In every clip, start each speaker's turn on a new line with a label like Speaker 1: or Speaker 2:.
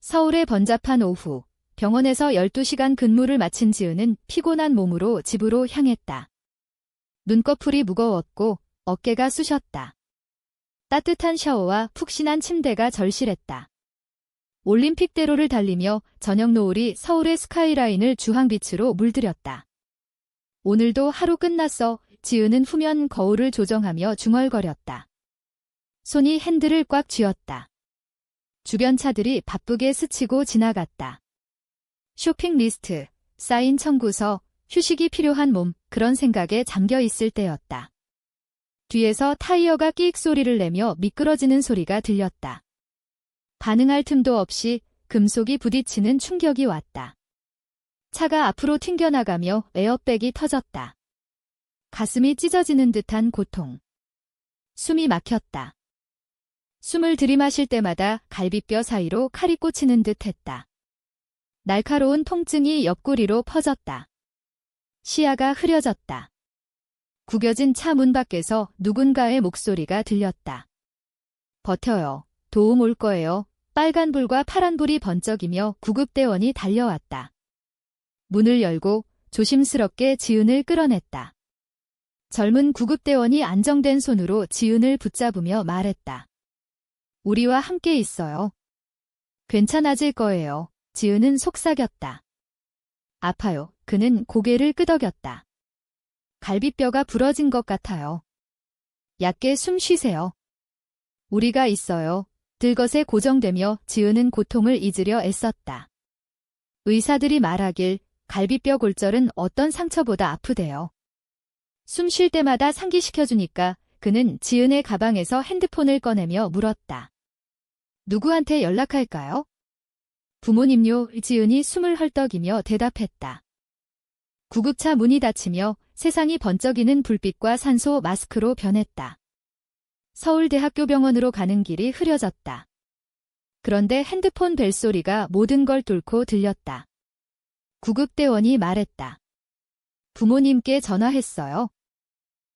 Speaker 1: 서울의 번잡한 오후, 병원에서 12시간 근무를 마친 지은은 피곤한 몸으로 집으로 향했다. 눈꺼풀이 무거웠고 어깨가 쑤셨다. 따뜻한 샤워와 푹신한 침대가 절실했다. 올림픽대로를 달리며 저녁 노을이 서울의 스카이라인을 주황빛으로 물들였다. 오늘도 하루 끝났어. 지은은 후면 거울을 조정하며 중얼거렸다. 손이 핸들을 꽉 쥐었다. 주변 차들이 바쁘게 스치고 지나갔다. 쇼핑 리스트, 사인 청구서, 휴식이 필요한 몸, 그런 생각에 잠겨 있을 때였다. 뒤에서 타이어가 끼익 소리를 내며 미끄러지는 소리가 들렸다. 반응할 틈도 없이 금속이 부딪히는 충격이 왔다. 차가 앞으로 튕겨나가며 에어백이 터졌다. 가슴이 찢어지는 듯한 고통. 숨이 막혔다. 숨을 들이마실 때마다 갈비뼈 사이로 칼이 꽂히는 듯 했다. 날카로운 통증이 옆구리로 퍼졌다. 시야가 흐려졌다. 구겨진 차 문 밖에서 누군가의 목소리가 들렸다. 버텨요. 도움 올 거예요. 빨간불과 파란불이 번쩍이며 구급대원이 달려왔다. 문을 열고 조심스럽게 지은을 끌어냈다. 젊은 구급대원이 안정된 손으로 지은을 붙잡으며 말했다. 우리와 함께 있어요. 괜찮아질 거예요. 지은은 속삭였다. 아파요. 그는 고개를 끄덕였다. 갈비뼈가 부러진 것 같아요. 얕게 숨 쉬세요. 우리가 있어요. 들것에 고정되며 지은은 고통을 잊으려 애썼다. 의사들이 말하길 갈비뼈 골절은 어떤 상처보다 아프대요. 숨 쉴 때마다 상기시켜주니까 그는 지은의 가방에서 핸드폰을 꺼내며 물었다. 누구한테 연락할까요? 부모님요. 지은이 숨을 헐떡이며 대답했다. 구급차 문이 닫히며 세상이 번쩍이는 불빛과 산소 마스크로 변했다. 서울대학교병원으로 가는 길이 흐려졌다. 그런데 핸드폰 벨소리가 모든 걸 뚫고 들렸다. 구급대원이 말했다. 부모님께 전화했어요.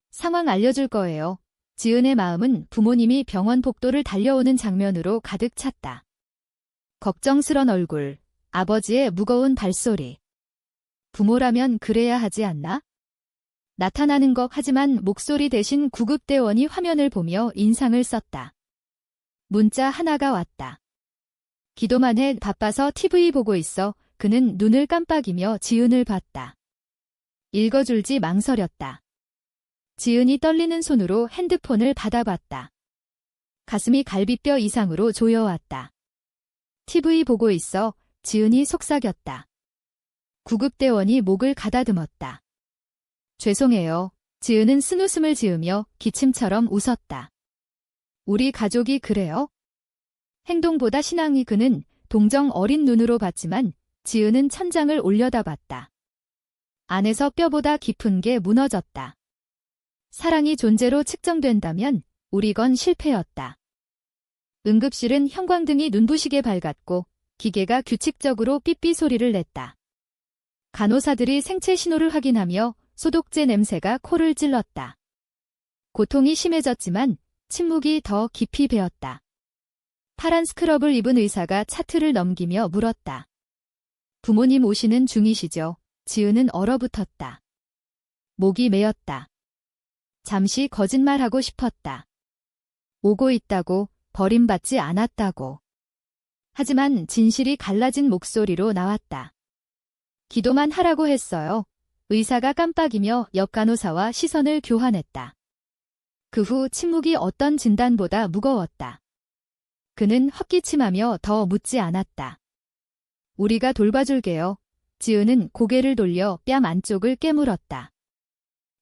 Speaker 1: 상황 알려줄 거예요. 지은의 마음은 부모님이 병원 복도를 달려오는 장면으로 가득 찼다. 걱정스런 얼굴, 아버지의 무거운 발소리. 부모라면 그래야 하지 않나? 나타나는 것 하지만 목소리 대신 구급대원이 화면을 보며 인상을 썼다. 문자 하나가 왔다. 기도만 해. 바빠서 TV 보고 있어. 그는 눈을 깜빡이며 지은을 봤다. 읽어줄지 망설였다. 지은이 떨리는 손으로 핸드폰을 받아봤다. 가슴이 갈비뼈 이상으로 조여왔다. TV 보고 있어. 지은이 속삭였다. 구급대원이 목을 가다듬었다. 죄송해요. 지은은 쓴웃음을 지으며 기침처럼 웃었다. 우리 가족이 그래요? 행동보다 신앙이. 그는 동정 어린 눈으로 봤지만 지은은 천장을 올려다봤다. 안에서 뼈보다 깊은 게 무너졌다. 사랑이 존재로 측정된다면 우리건 실패였다. 응급실은 형광등이 눈부시게 밝았고 기계가 규칙적으로 삐삐 소리를 냈다. 간호사들이 생체 신호를 확인하며 소독제 냄새가 코를 찔렀다. 고통이 심해졌지만 침묵이 더 깊이 배었다. 파란 스크럽을 입은 의사가 차트를 넘기며 물었다. 부모님 오시는 중이시죠? 지은은 얼어붙었다. 목이 메었다. 잠시 거짓말하고 싶었다. 오고 있다고, 버림받지 않았다고. 하지만 진실이 갈라진 목소리로 나왔다. 기도만 하라고 했어요. 의사가 깜빡이며 옆 간호사와 시선을 교환했다. 그 후 침묵이 어떤 진단보다 무거웠다. 그는 헛기침하며 더 묻지 않았다. 우리가 돌봐줄게요. 지은은 고개를 돌려 뺨 안쪽을 깨물었다.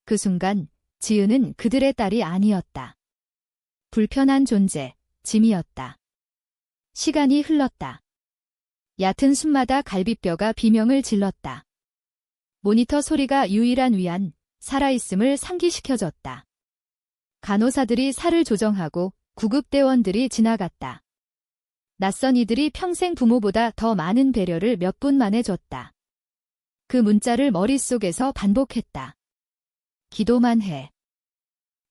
Speaker 1: 그 순간 지은은 그들의 딸이 아니었다. 불편한 존재, 짐이었다. 시간이 흘렀다. 얕은 숨마다 갈비뼈가 비명을 질렀다. 모니터 소리가 유일한 위안, 살아있음을 상기시켜줬다. 간호사들이 살을 조정하고 구급대원들이 지나갔다. 낯선 이들이 평생 부모보다 더 많은 배려를 몇 분 만에 줬다. 그 문자를 머릿속에서 반복했다. 기도만 해.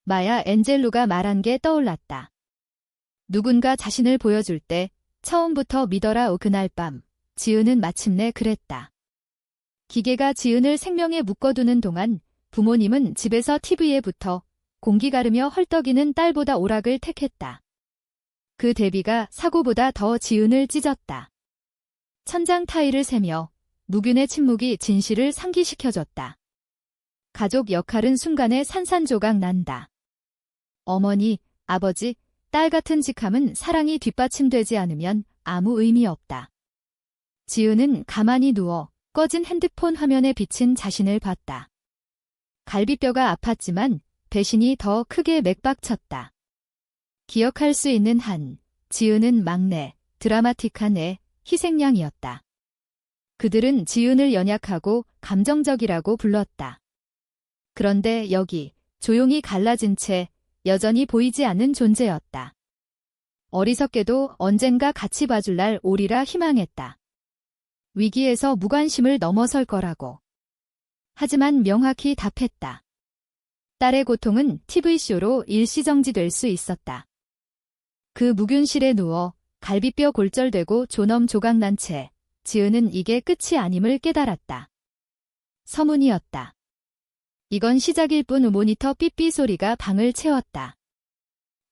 Speaker 1: 마야 앤젤루가 말한 게 떠올랐다. 누군가 자신을 보여줄 때 처음부터 믿어라. 그날 밤 지은은 마침내 그랬다. 기계가 지은을 생명에 묶어두는 동안 부모님은 집에서 TV에 붙어 공기 가르며 헐떡이는 딸보다 오락을 택했다. 그 대비가 사고보다 더 지은을 찢었다. 천장 타일을 세며 무균의 침묵이 진실을 상기시켜줬다. 가족 역할은 순간에 산산조각 난다. 어머니, 아버지, 딸 같은 직함은 사랑이 뒷받침되지 않으면 아무 의미 없다. 지은은 가만히 누워 꺼진 핸드폰 화면에 비친 자신을 봤다. 갈비뼈가 아팠지만 배신이 더 크게 맥박쳤다. 기억할 수 있는 한, 지은은 막내, 드라마틱한 애, 희생양이었다. 그들은 지은을 연약하고 감정적이라고 불렀다. 그런데 여기 조용히 갈라진 채 여전히 보이지 않는 존재였다. 어리석게도 언젠가 같이 봐줄 날 오리라 희망했다. 위기에서 무관심을 넘어설 거라고. 하지만 명확히 답했다. 딸의 고통은 TV쇼로 일시정지될 수 있었다. 그 무균실에 누워 갈비뼈 골절되고 존엄 조각난 채 지은은 이게 끝이 아님을 깨달았다. 서문이었다. 이건 시작일 뿐. 모니터 삐삐 소리가 방을 채웠다.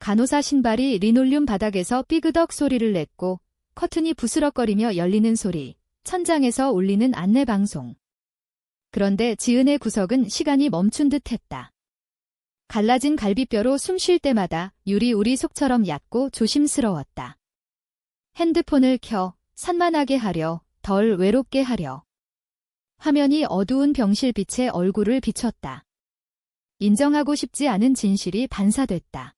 Speaker 1: 간호사 신발이 리놀륨 바닥에서 삐그덕 소리를 냈고 커튼이 부스럭거리며 열리는 소리, 천장에서 울리는 안내방송. 그런데 지은의 구석은 시간이 멈춘 듯했다. 갈라진 갈비뼈로 숨 쉴 때마다 유리 우리 속처럼 얕고 조심스러웠다. 핸드폰을 켜 산만하게 하려, 덜 외롭게 하려. 화면이 어두운 병실빛에 얼굴을 비췄다. 인정하고 싶지 않은 진실이 반사됐다.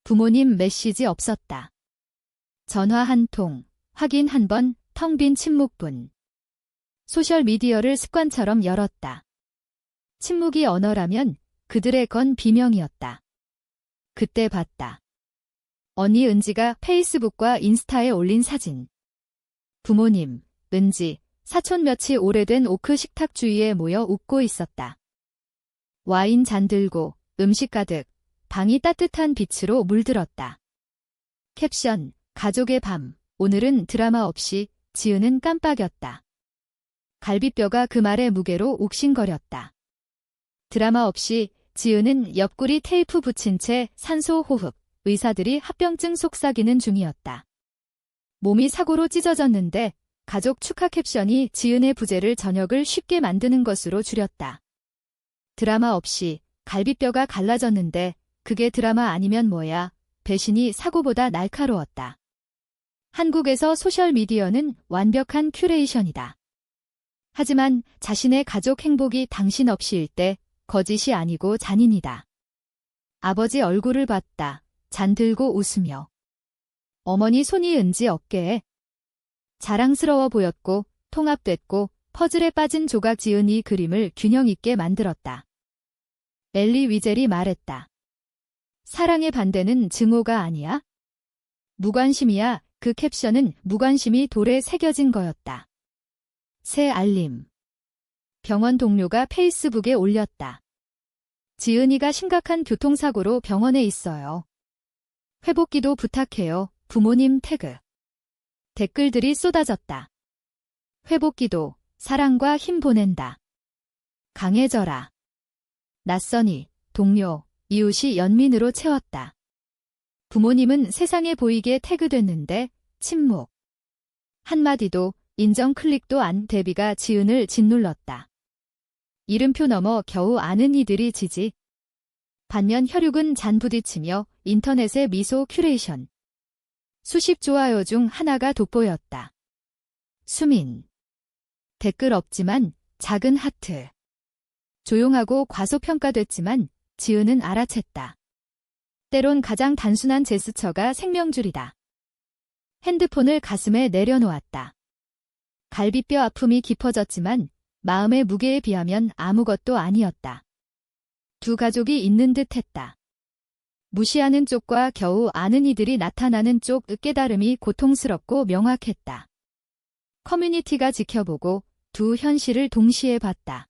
Speaker 1: 부모님 메시지 없었다. 전화 한 통, 확인 한 번, 텅 빈 침묵뿐. 소셜미디어를 습관처럼 열었다. 침묵이 언어라면 그들의 건 비명이었다. 그때 봤다. 언니 은지가 페이스북과 인스타에 올린 사진. 부모님, 은지, 사촌 몇이 오래된 오크 식탁 주위에 모여 웃고 있었다. 와인 잔 들고 음식 가득, 방이 따뜻한 빛으로 물들었다. 캡션, 가족의 밤, 오늘은 드라마 없이 지은은 깜빡였다. 갈비뼈가 그 말의 무게로 욱신거렸다. 드라마 없이 지은은 옆구리 테이프 붙인 채 산소 호흡, 의사들이 합병증 속삭이는 중이었다. 몸이 사고로 찢어졌는데 가족 축하 캡션이 지은의 부재를 저녁을 쉽게 만드는 것으로 줄였다. 드라마 없이 갈비뼈가 갈라졌는데 그게 드라마 아니면 뭐야. 배신이 사고보다 날카로웠다. 한국에서 소셜미디어는 완벽한 큐레이션이다. 하지만 자신의 가족 행복이 당신 없이일 때 거짓이 아니고 잔인이다. 아버지 얼굴을 봤다. 잔들고 웃으며. 어머니 손이 은지 어깨에. 자랑스러워 보였고 통합됐고 퍼즐에 빠진 조각 지은 이 그림을 균형 있게 만들었다. 엘리 위젤이 말했다. 사랑의 반대는 증오가 아니야? 무관심이야. 그 캡션은 무관심이 돌에 새겨진 거였다. 새 알림. 병원 동료가 페이스북에 올렸다. 지은이가 심각한 교통사고로 병원에 있어요. 회복기도 부탁해요. 부모님 태그. 댓글들이 쏟아졌다. 회복기도, 사랑과 힘 보낸다. 강해져라. 낯선이, 동료, 이웃이 연민으로 채웠다. 부모님은 세상에 보이게 태그됐는데 침묵. 한마디도 인정 클릭도 안. 데뷔가 지은을 짓눌렀다. 이름표 넘어 겨우 아는 이들이 지지. 반면 혈육은 잔부딪히며 인터넷의 미소 큐레이션. 수십 좋아요 중 하나가 돋보였다. 수민. 댓글 없지만 작은 하트. 조용하고 과소평가됐지만 지은은 알아챘다. 때론 가장 단순한 제스처가 생명줄이다. 핸드폰을 가슴에 내려놓았다. 갈비뼈 아픔이 깊어졌지만 마음의 무게에 비하면 아무것도 아니었다. 두 가족이 있는 듯했다. 무시하는 쪽과 겨우 아는 이들이 나타나는 쪽 깨달음이 고통스럽고 명확했다. 커뮤니티가 지켜보고 두 현실을 동시에 봤다.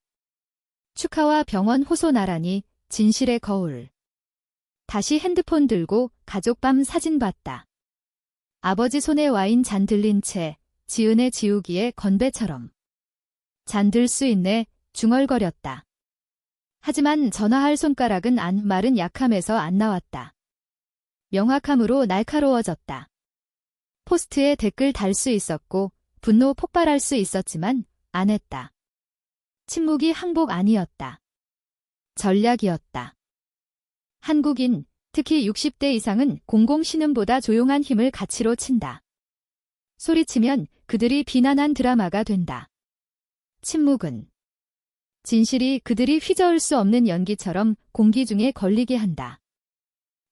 Speaker 1: 축하와 병원 호소 나란히 진실의 거울. 다시 핸드폰 들고 가족밤 사진 봤다. 아버지 손에 와인 잔 들린 채 지은의 지우기에 건배처럼. 잔들 수 있네 중얼거렸다. 하지만 전화할 손가락은 말은 약함에서 안 나왔다. 명확함으로 날카로워졌다. 포스트에 댓글 달 수 있었고 분노 폭발할 수 있었지만 안 했다. 침묵이 항복 아니었다. 전략이었다. 한국인, 특히 60대 이상은 공공신음보다 조용한 힘을 가치로 친다. 소리치면 그들이 비난한 드라마가 된다. 침묵은 진실이 그들이 휘저을 수 없는 연기처럼 공기 중에 걸리게 한다.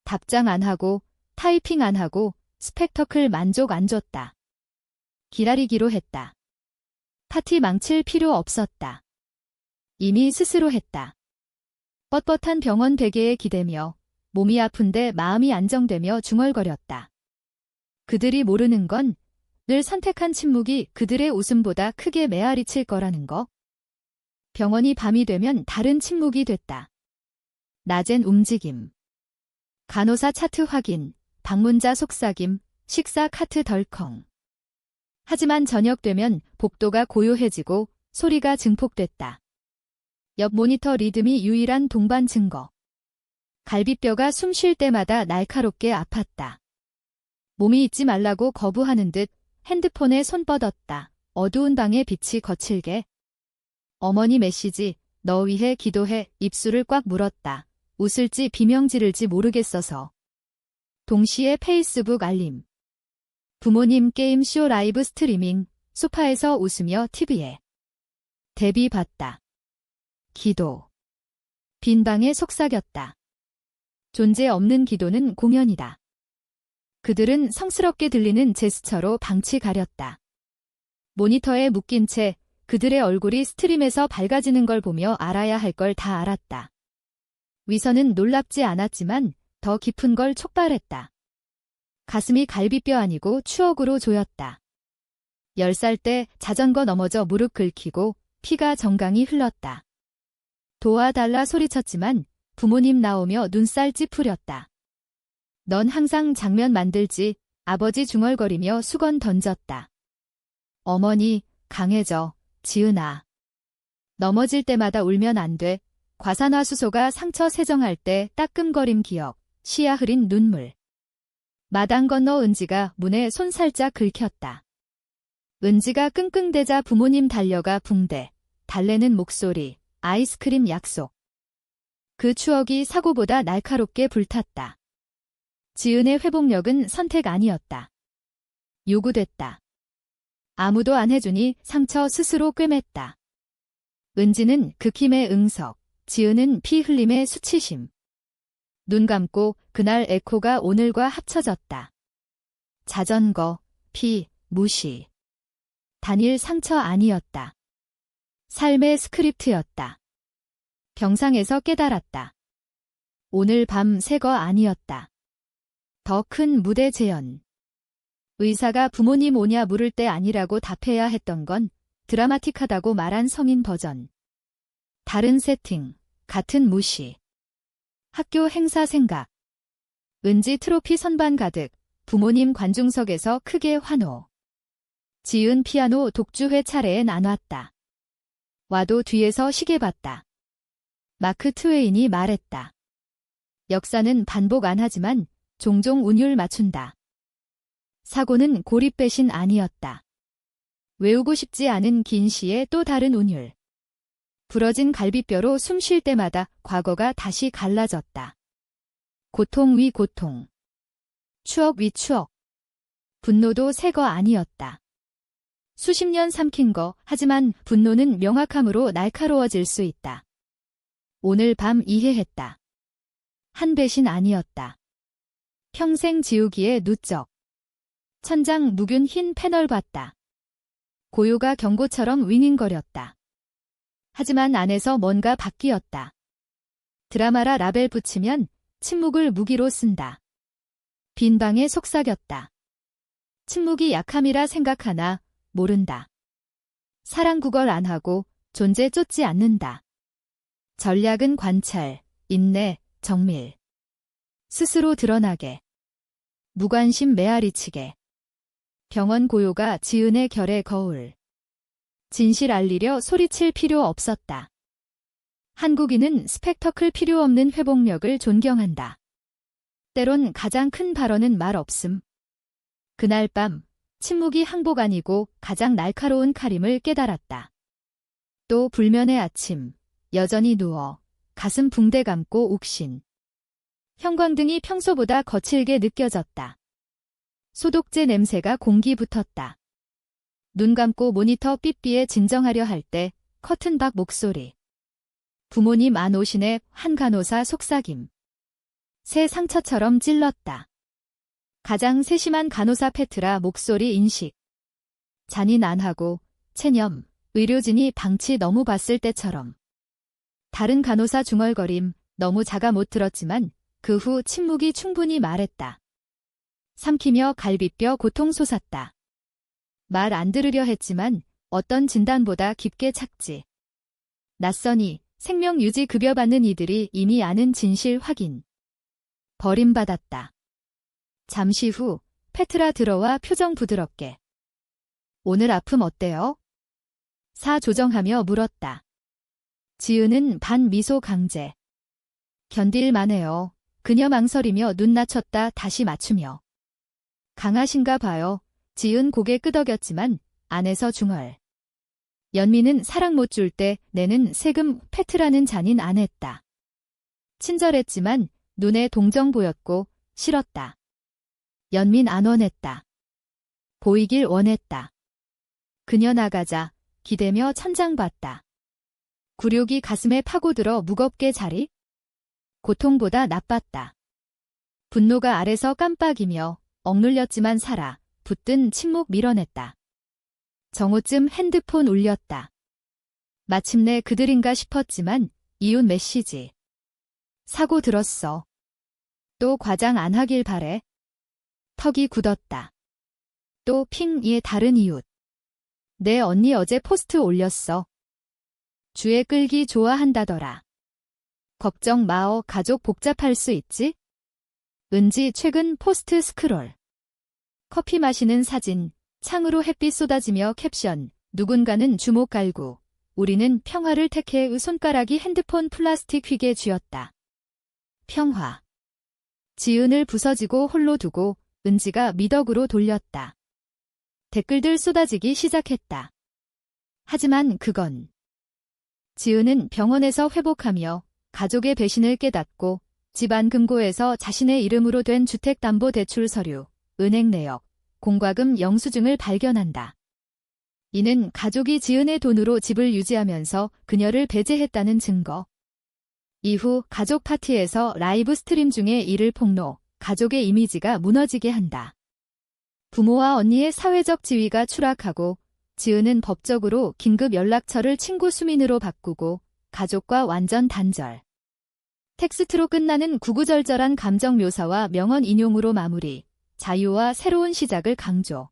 Speaker 1: 답장 안 하고, 타이핑 안 하고, 스펙터클 만족 안 줬다. 기다리기로 했다. 파티 망칠 필요 없었다. 이미 스스로 했다. 뻣뻣한 병원 베개에 기대며 몸이 아픈데 마음이 안정되며 중얼거렸다. 그들이 모르는 건 늘 선택한 침묵이 그들의 웃음보다 크게 메아리칠 거라는 거. 병원이 밤이 되면 다른 침묵이 됐다. 낮엔 움직임. 간호사 차트 확인, 방문자 속삭임, 식사 카트 덜컹. 하지만 저녁 되면 복도가 고요해지고 소리가 증폭됐다. 옆 모니터 리듬이 유일한 동반 증거. 갈비뼈가 숨 쉴 때마다 날카롭게 아팠다. 몸이 잊지 말라고 거부하는 듯 핸드폰에 손 뻗었다. 어두운 방의 빛이 거칠게. 어머니 메시지, 너 위해 기도해. 입술을 꽉 물었다. 웃을지 비명 지를지 모르겠어서. 동시에 페이스북 알림. 부모님 게임쇼 라이브 스트리밍, 소파에서 웃으며 TV에. 데뷔 봤다. 기도. 빈 방에 속삭였다. 존재 없는 기도는 공연이다. 그들은 성스럽게 들리는 제스처로 방치 가렸다. 모니터에 묶인 채 그들의 얼굴이 스트림에서 밝아지는 걸 보며 알아야 할 걸 다 알았다. 위선은 놀랍지 않았지만 더 깊은 걸 촉발했다. 가슴이 갈비뼈 아니고 추억으로 조였다. 10살 때 자전거 넘어져 무릎 긁히고 피가 정강이 흘렀다. 도와달라 소리쳤지만 부모님 나오며 눈살 찌푸렸다. 넌 항상 장면 만들지. 아버지 중얼거리며 수건 던졌다. 어머니, 강해져. 지은아. 넘어질 때마다 울면 안 돼. 과산화수소가 상처 세정할 때 따끔거림 기억. 시야 흐린 눈물. 마당 건너 은지가 문에 손 살짝 긁혔다. 은지가 끙끙대자 부모님 달려가 붕대. 달래는 목소리. 아이스크림 약속. 그 추억이 사고보다 날카롭게 불탔다. 지은의 회복력은 선택 아니었다. 요구됐다. 아무도 안 해주니 상처 스스로 꿰맸다. 은지는 극힘의 응석, 지은은 피 흘림의 수치심. 눈 감고 그날 에코가 오늘과 합쳐졌다. 자전거, 피, 무시. 단일 상처 아니었다. 삶의 스크립트였다. 병상에서 깨달았다. 오늘 밤 새 거 아니었다. 더 큰 무대 재현. 의사가 부모님 오냐 물을 때 아니라고 답해야 했던 건 드라마틱하다고 말한 성인 버전. 다른 세팅, 같은 무시. 학교 행사 생각. 은지 트로피 선반 가득, 부모님 관중석에서 크게 환호. 지은 피아노 독주회 차례엔 안 왔다. 와도 뒤에서 시계 봤다. 마크 트웨인이 말했다. 역사는 반복 안 하지만 종종 운율 맞춘다. 사고는 고립배신 아니었다. 외우고 싶지 않은 긴 시의 또 다른 운율. 부러진 갈비뼈로 숨 쉴 때마다 과거가 다시 갈라졌다. 고통 위 고통. 추억 위 추억. 분노도 새 거 아니었다. 수십 년 삼킨 거, 하지만 분노는 명확함으로 날카로워질 수 있다. 오늘 밤 이해했다. 한 배신 아니었다. 평생 지우기의 누적. 천장 묵은 흰 패널 봤다. 고요가 경고처럼 윙윙거렸다. 하지만 안에서 뭔가 바뀌었다. 드라마라 라벨 붙이면 침묵을 무기로 쓴다. 빈 방에 속삭였다. 침묵이 약함이라 생각하나 모른다. 사랑 구걸 안 하고 존재 쫓지 않는다. 전략은 관찰, 인내, 정밀. 스스로 드러나게. 무관심 메아리치게. 병원 고요가 지은의 결에 거울. 진실 알리려 소리칠 필요 없었다. 한국인은 스펙터클 필요 없는 회복력을 존경한다. 때론 가장 큰 발언은 말 없음. 그날 밤 침묵이 항복 아니고 가장 날카로운 칼임을 깨달았다. 또 불면의 아침, 여전히 누워 가슴 붕대 감고 욱신. 형광등이 평소보다 거칠게 느껴졌다. 소독제 냄새가 공기 붙었다. 눈 감고 모니터 삐삐에 진정하려 할 때 커튼 밖 목소리. 부모님 안 오시네. 한 간호사 속삭임. 새 상처처럼 찔렀다. 가장 세심한 간호사 페트라 목소리 인식. 잔인 안 하고 체념, 의료진이 방치 너무 봤을 때처럼. 다른 간호사 중얼거림, 너무 작아 못 들었지만 그 후 침묵이 충분히 말했다. 삼키며 갈비뼈 고통 솟았다. 말 안 들으려 했지만 어떤 진단보다 깊게 착지. 낯선이 생명 유지 급여 받는 이들이 이미 아는 진실 확인. 버림받았다. 잠시 후 페트라 들어와 표정 부드럽게. 오늘 아픔 어때요? 사 조정하며 물었다. 지은은 반미소 강제. 견딜만해요. 그녀 망설이며 눈 낮췄다 다시 맞추며. 강하신가 봐요. 지은 고개 끄덕였지만 안에서 중얼. 연민은 사랑 못 줄 때 내는 세금 페트라는 잔인 안 했다. 친절했지만 눈에 동정 보였고 싫었다. 연민 안 원했다. 보이길 원했다. 그녀 나가자 기대며 천장 봤다. 굴욕이 가슴에 파고들어 무겁게 자리? 고통보다 나빴다. 분노가 아래서 깜빡이며 억눌렸지만 살아 붙든 침묵 밀어냈다. 정오쯤 핸드폰 울렸다. 마침내 그들인가 싶었지만 이웃 메시지. 사고 들었어. 또 과장 안 하길 바래. 턱이 굳었다. 또 핑, 다른 이웃. 내 언니 어제 포스트 올렸어. 주에 끌기 좋아한다더라. 걱정 마어 가족 복잡할 수 있지? 은지 최근 포스트 스크롤. 커피 마시는 사진, 창으로 햇빛 쏟아지며 캡션, 누군가는 주목 갈구, 우리는 평화를 택해 손가락이 핸드폰 플라스틱 휘게 쥐었다. 평화. 지은을 부서지고 홀로 두고 은지가 미덕으로 돌렸다. 댓글들 쏟아지기 시작했다. 하지만 그건 지은은 병원에서 회복하며 가족의 배신을 깨닫고 집안 금고에서 자신의 이름으로 된 주택담보대출 서류, 은행 내역, 공과금 영수증을 발견한다. 이는 가족이 지은의 돈으로 집을 유지하면서 그녀를 배제했다는 증거. 이후 가족 파티에서 라이브 스트림 중에 이를 폭로, 가족의 이미지가 무너지게 한다. 부모와 언니의 사회적 지위가 추락하고 지은은 법적으로 긴급 연락처를 친구 수민으로 바꾸고 가족과 완전 단절. 텍스트로 끝나는 구구절절한 감정 묘사와 명언 인용으로 마무리, 자유와 새로운 시작을 강조.